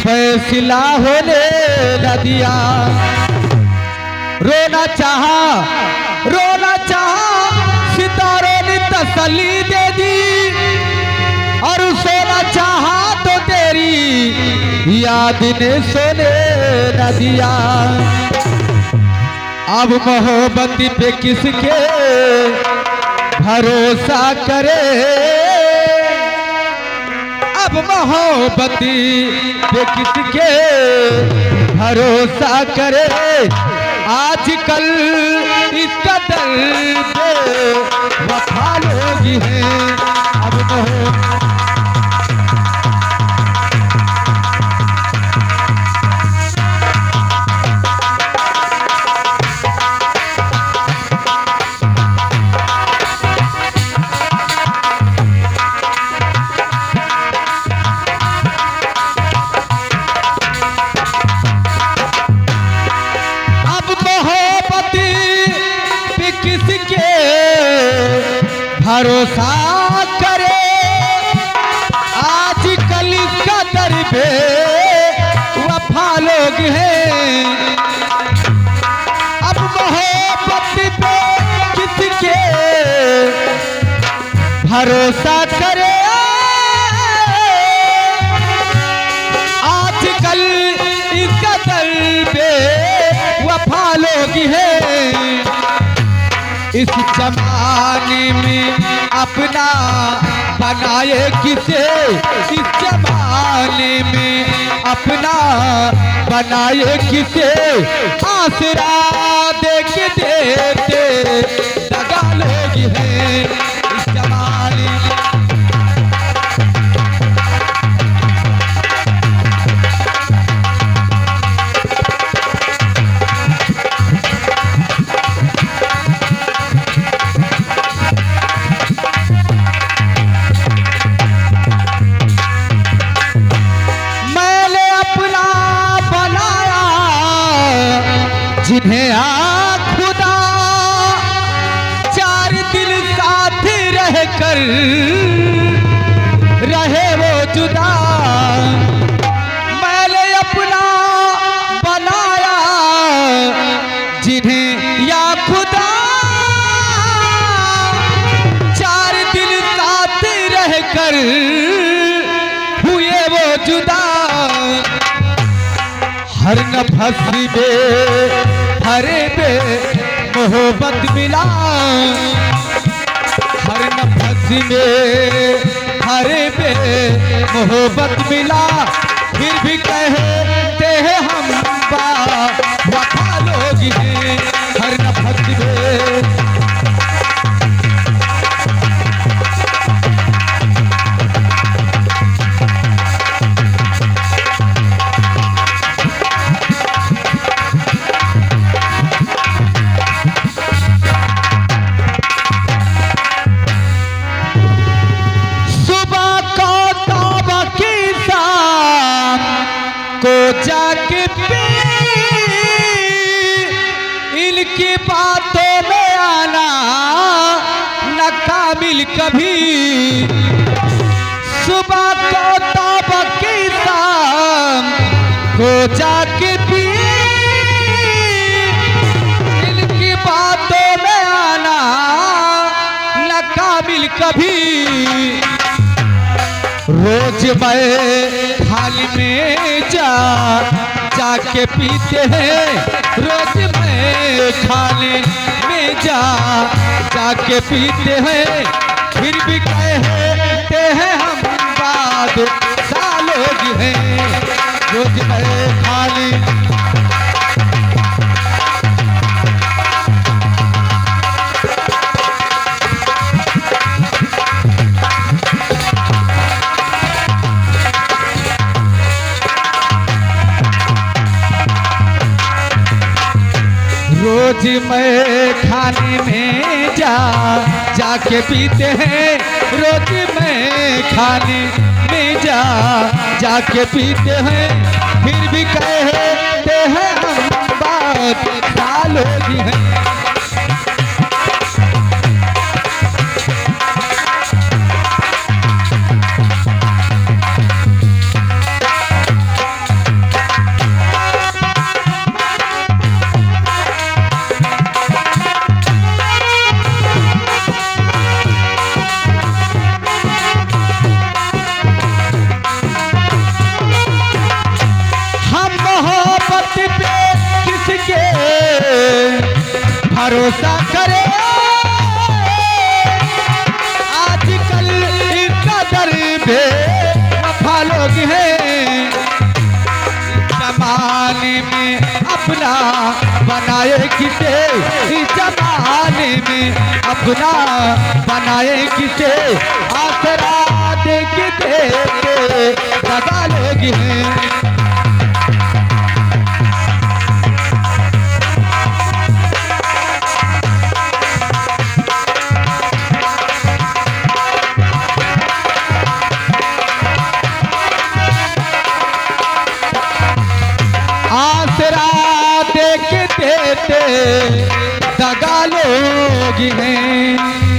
फैसला होने न दिया। रोना चाहा सितारों ने तसल्ली दे दी, और सोना चाहा तो तेरी याद ने सोने न दिया। अब मोहब्बत पे किसके भरोसा करे, अब मोहब्बत पे किसके भरोसा करे। आजकल इस कदर पे वफा लोग हैं, अब भरोसा करे। आजकल कदर पे वफा लोग हैं, अब मोहब्बत पे किसके भरोसा करे। आजकल कदर पे वफा लोग हैं। इस जमाने में अपना बनाए किसे, इस जमाने में अपना बनाए किसे। आसरा देख देते दगा लोग हैं इस जमाने में। जिन्हें खुदा 4 दिन साथ रहकर रहे वो जुदा। मैंने अपना बनाया जिन्हें या खुदा 4 दिन साथ रहकर हुए वो जुदा। हर नफस में हरे पे मोहब्बत मिला, हर नफस में हरे पे मोहब्बत मिला। फिर भी कहते हैं हम वफा लोग हैं हर नफस में। को जाके पी इनकी बातों में आना न काबिल कभी। सुबह को तौबा की शाम को जाके पी इनकी बातों में आना न काबिल कभी। रोज मैं थाली में जाके पीते हैं, रोज मैं थाली में जाके पीते हैं। फिर भी कहते हैं हम बादशाह लोग हैं रोज मैं थाली। रोज मैं खाने में जाके पीते हैं, रोज मैं खाने में जाके पीते हैं। फिर भी कहते हैं हम बादशाह लोग हैं। मोहब्बत पे किसके भरोसा करे। आजकल कदर बेवफा लोग हैं, जमाने में अपना बनाए किसे, जमाने में अपना बनाए किसे, आसरा देख देते दगा लोग हैं। आसरा देख देते दगा लोग हैं।